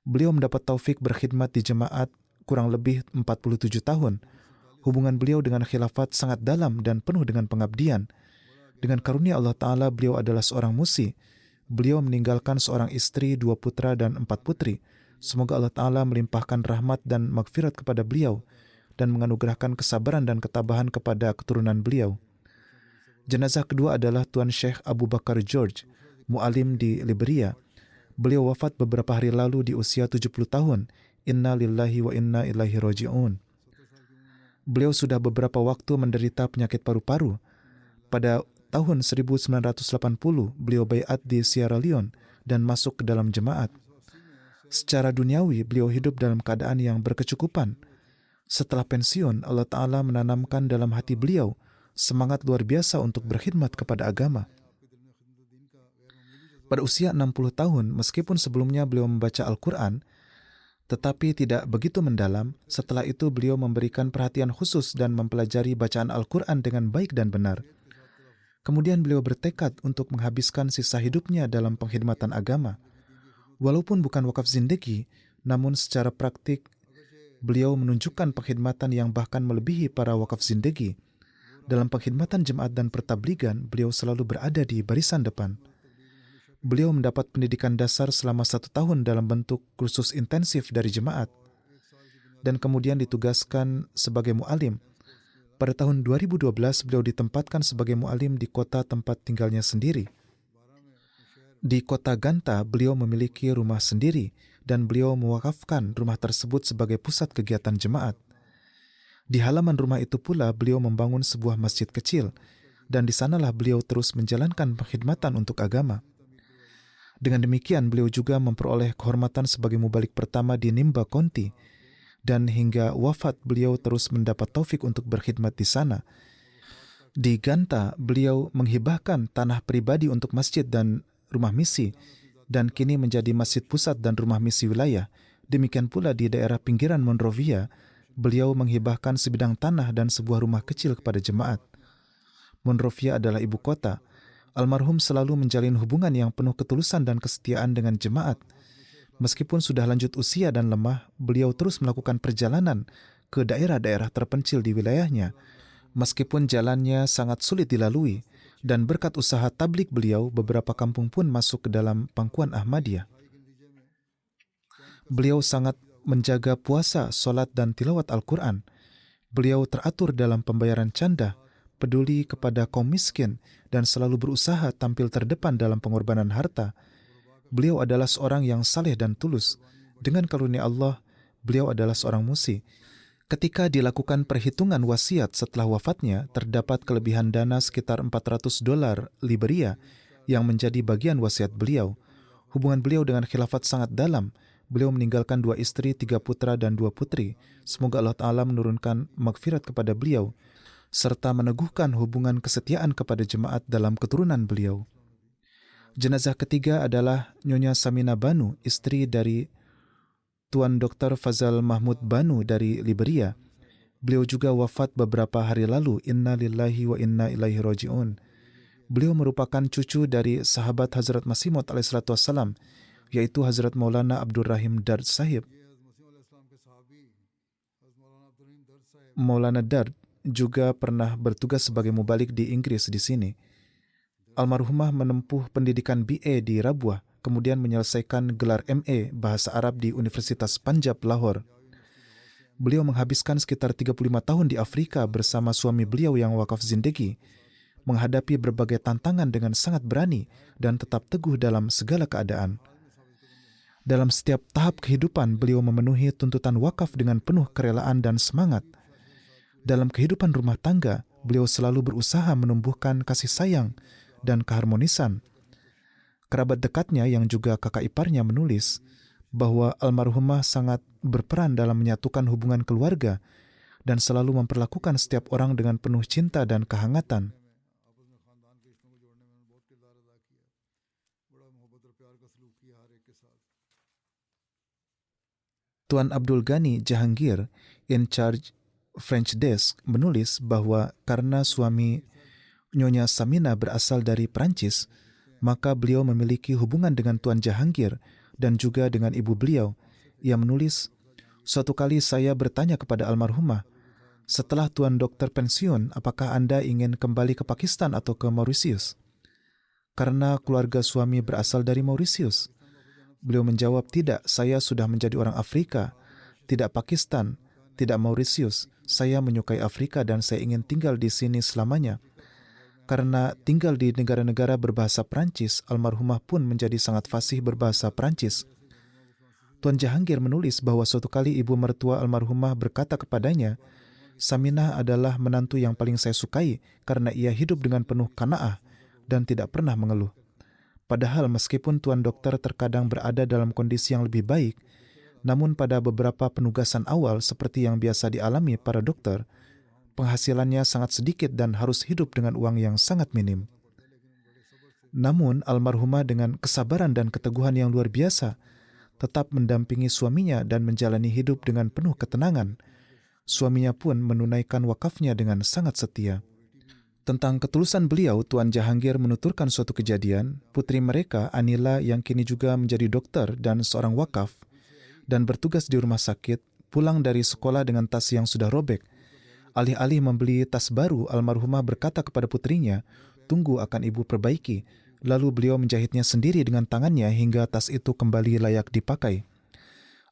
Beliau mendapat taufik berkhidmat di jemaat kurang lebih 47 tahun. Hubungan beliau dengan khilafat sangat dalam dan penuh dengan pengabdian. Dengan karunia Allah Ta'ala, beliau adalah seorang musi. Beliau meninggalkan seorang istri, 2 putra, dan 4 putri. Semoga Allah Ta'ala melimpahkan rahmat dan magfirat kepada beliau dan menganugerahkan kesabaran dan ketabahan kepada keturunan beliau. Jenazah kedua adalah Tuan Syekh Abu Bakar George, mu'alim di Liberia. Beliau wafat beberapa hari lalu di usia 70 tahun. Inna lillahi wa inna ilaihi raji'un. Beliau sudah beberapa waktu menderita penyakit paru-paru. Pada tahun 1980, beliau baiat di Sierra Leone dan masuk ke dalam jemaat. Secara duniawi, beliau hidup dalam keadaan yang berkecukupan. Setelah pensiun, Allah Ta'ala menanamkan dalam hati beliau semangat luar biasa untuk berkhidmat kepada agama. Pada usia 60 tahun, meskipun sebelumnya beliau membaca Al-Quran, tetapi tidak begitu mendalam, setelah itu beliau memberikan perhatian khusus dan mempelajari bacaan Al-Quran dengan baik dan benar. Kemudian beliau bertekad untuk menghabiskan sisa hidupnya dalam pengkhidmatan agama. Walaupun bukan wakaf zindagi, namun secara praktik, beliau menunjukkan pengkhidmatan yang bahkan melebihi para wakaf zindagi. Dalam pengkhidmatan jemaat dan pertabligan, beliau selalu berada di barisan depan. Beliau mendapat pendidikan dasar selama 1 tahun dalam bentuk kursus intensif dari jemaat, dan kemudian ditugaskan sebagai mu'alim. Pada tahun 2012, beliau ditempatkan sebagai mu'alim di kota tempat tinggalnya sendiri. Di kota Ganta, beliau memiliki rumah sendiri, dan beliau mewakafkan rumah tersebut sebagai pusat kegiatan jemaat. Di halaman rumah itu pula, beliau membangun sebuah masjid kecil, dan di sanalah beliau terus menjalankan pengkhidmatan untuk agama. Dengan demikian, beliau juga memperoleh kehormatan sebagai mubalik pertama di Nimba County, dan hingga wafat beliau terus mendapat taufik untuk berkhidmat di sana. Di Ganta, beliau menghibahkan tanah pribadi untuk masjid dan rumah misi, dan kini menjadi masjid pusat dan rumah misi wilayah. Demikian pula di daerah pinggiran Monrovia, beliau menghibahkan sebidang tanah dan sebuah rumah kecil kepada jemaat. Monrovia adalah ibu kota. Almarhum selalu menjalin hubungan yang penuh ketulusan dan kesetiaan dengan jemaat. Meskipun sudah lanjut usia dan lemah, beliau terus melakukan perjalanan ke daerah-daerah terpencil di wilayahnya, meskipun jalannya sangat sulit dilalui, dan berkat usaha tablik beliau, beberapa kampung pun masuk ke dalam pangkuan Ahmadiyah. Beliau sangat menjaga puasa, solat, dan tilawat Al-Quran. Beliau teratur dalam pembayaran canda, peduli kepada kaum miskin, dan selalu berusaha tampil terdepan dalam pengorbanan harta. Beliau adalah seorang yang saleh dan tulus. Dengan karunia Allah, beliau adalah seorang musi. Ketika dilakukan perhitungan wasiat setelah wafatnya, terdapat kelebihan dana sekitar $400 Liberia yang menjadi bagian wasiat beliau. Hubungan beliau dengan khilafat sangat dalam. Beliau meninggalkan 2 istri, 3 putra, dan 2 putri. Semoga Allah Ta'ala menurunkan maghfirat kepada beliau, serta meneguhkan hubungan kesetiaan kepada jemaat dalam keturunan beliau. Jenazah ketiga adalah Nyonya Samina Banu, istri dari Tuan Dr. Fazal Mahmud Banu dari Liberia. Beliau juga wafat beberapa hari lalu. Inna lillahi wa inna ilaihi raji'un. Beliau merupakan cucu dari sahabat Hazrat Masih Maud alaihissalam, yaitu Hazrat Maulana Abdul Rahim Dard Sahib. Maulana Dard juga pernah bertugas sebagai mubalik di Inggris di sini. Almarhumah menempuh pendidikan BA di Rabwah, kemudian menyelesaikan gelar MA Bahasa Arab di Universitas Punjab, Lahore. Beliau menghabiskan sekitar 35 tahun di Afrika bersama suami beliau yang wakaf zindagi, menghadapi berbagai tantangan dengan sangat berani dan tetap teguh dalam segala keadaan. Dalam setiap tahap kehidupan, beliau memenuhi tuntutan wakaf dengan penuh kerelaan dan semangat. Dalam kehidupan rumah tangga, beliau selalu berusaha menumbuhkan kasih sayang dan keharmonisan. Kerabat dekatnya yang juga kakak iparnya menulis bahwa almarhumah sangat berperan dalam menyatukan hubungan keluarga dan selalu memperlakukan setiap orang dengan penuh cinta dan kehangatan. Tuan Abdul Ghani Jahangir, in charge French Desk, menulis bahwa karena suami Nyonya Samina berasal dari Perancis, maka beliau memiliki hubungan dengan Tuan Jahangir dan juga dengan ibu beliau. Ia menulis, suatu kali saya bertanya kepada almarhumah, setelah Tuan Dokter pensiun, apakah Anda ingin kembali ke Pakistan atau ke Mauritius? Karena keluarga suami berasal dari Mauritius. Beliau menjawab, tidak, saya sudah menjadi orang Afrika, tidak Pakistan, tidak Mauritius. Saya menyukai Afrika dan saya ingin tinggal di sini selamanya. Karena tinggal di negara-negara berbahasa Perancis, almarhumah pun menjadi sangat fasih berbahasa Perancis. Tuan Jahangir menulis bahwa suatu kali ibu mertua almarhumah berkata kepadanya, Saminah adalah menantu yang paling saya sukai karena ia hidup dengan penuh qanaah dan tidak pernah mengeluh. Padahal meskipun tuan dokter terkadang berada dalam kondisi yang lebih baik, namun pada beberapa penugasan awal seperti yang biasa dialami para dokter, penghasilannya sangat sedikit dan harus hidup dengan uang yang sangat minim. Namun almarhumah dengan kesabaran dan keteguhan yang luar biasa tetap mendampingi suaminya dan menjalani hidup dengan penuh ketenangan. Suaminya pun menunaikan wakafnya dengan sangat setia. Tentang ketulusan beliau, Tuan Jahangir menuturkan suatu kejadian, putri mereka, Anila yang kini juga menjadi dokter dan seorang wakaf, dan bertugas di rumah sakit, pulang dari sekolah dengan tas yang sudah robek. Alih-alih membeli tas baru, almarhumah berkata kepada putrinya, "Tunggu akan ibu perbaiki." Lalu beliau menjahitnya sendiri dengan tangannya hingga tas itu kembali layak dipakai.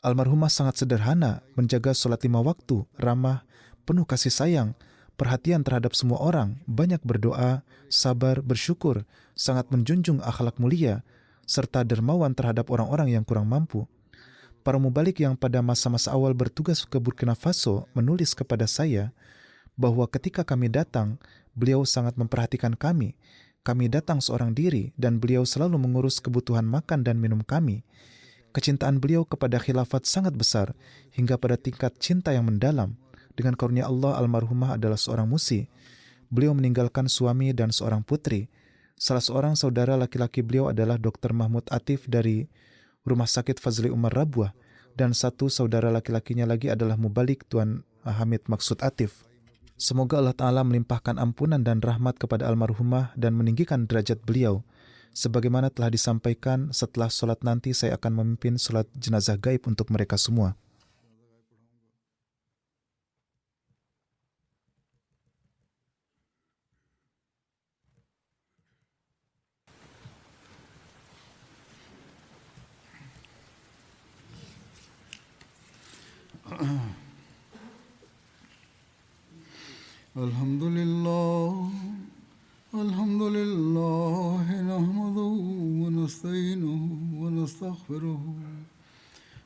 Almarhumah sangat sederhana, menjaga sholat 5 waktu, ramah, penuh kasih sayang, perhatian terhadap semua orang, banyak berdoa, sabar, bersyukur, sangat menjunjung akhlak mulia, serta dermawan terhadap orang-orang yang kurang mampu. Para mubalik yang pada masa-masa awal bertugas ke Burkina Faso menulis kepada saya bahwa ketika kami datang, beliau sangat memperhatikan kami. Kami datang seorang diri dan beliau selalu mengurus kebutuhan makan dan minum kami. Kecintaan beliau kepada khilafat sangat besar, hingga pada tingkat cinta yang mendalam. Dengan karunia Allah, almarhumah adalah seorang musi. Beliau meninggalkan suami dan seorang putri. Salah seorang saudara laki-laki beliau adalah Dr. Mahmud Atif dari Rumah Sakit Fazli Umar Rabuah, dan satu saudara laki-lakinya lagi adalah mubalik Tuan Hamid Maksud Atif. Semoga Allah Ta'ala melimpahkan ampunan dan rahmat kepada almarhumah dan meninggikan derajat beliau. Sebagaimana telah disampaikan, setelah sholat nanti saya akan memimpin sholat jenazah gaib untuk mereka semua. Alhamdulillah, nahmaduhu wa nasta'inuhu wa nastaghfiruhu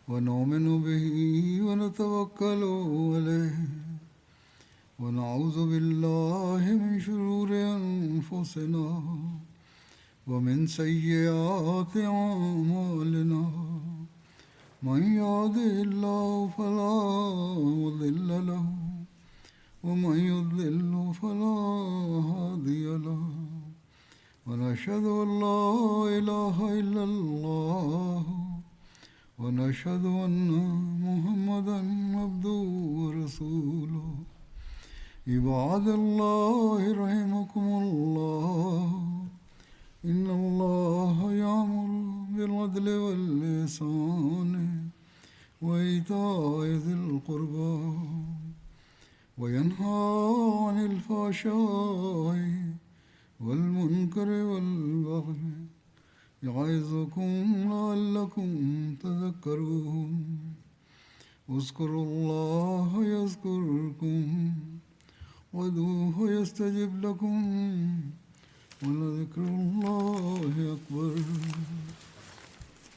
wa nu'minu bihi wa natawakkalu alayhi wa na'udzu billahi min shururi anfusina wa min sayyiati a'malina. Man yahdihillahu fala mudilla lahu ومن يضلل فلا هادي له ونشهد أن لا إله إلا الله ونشهد أن محمدا عبده ورسوله. عباد الله رحمكم الله إن الله يأمر بالعدل والإحسان وإيتاء ذي القربى وينهى عن الفحشاء والمنكر والبغي يعظكم لعلكم تذكرون. اذكروا الله يذكركم وادعوه يستجب لكم ولذكر الله أكبر.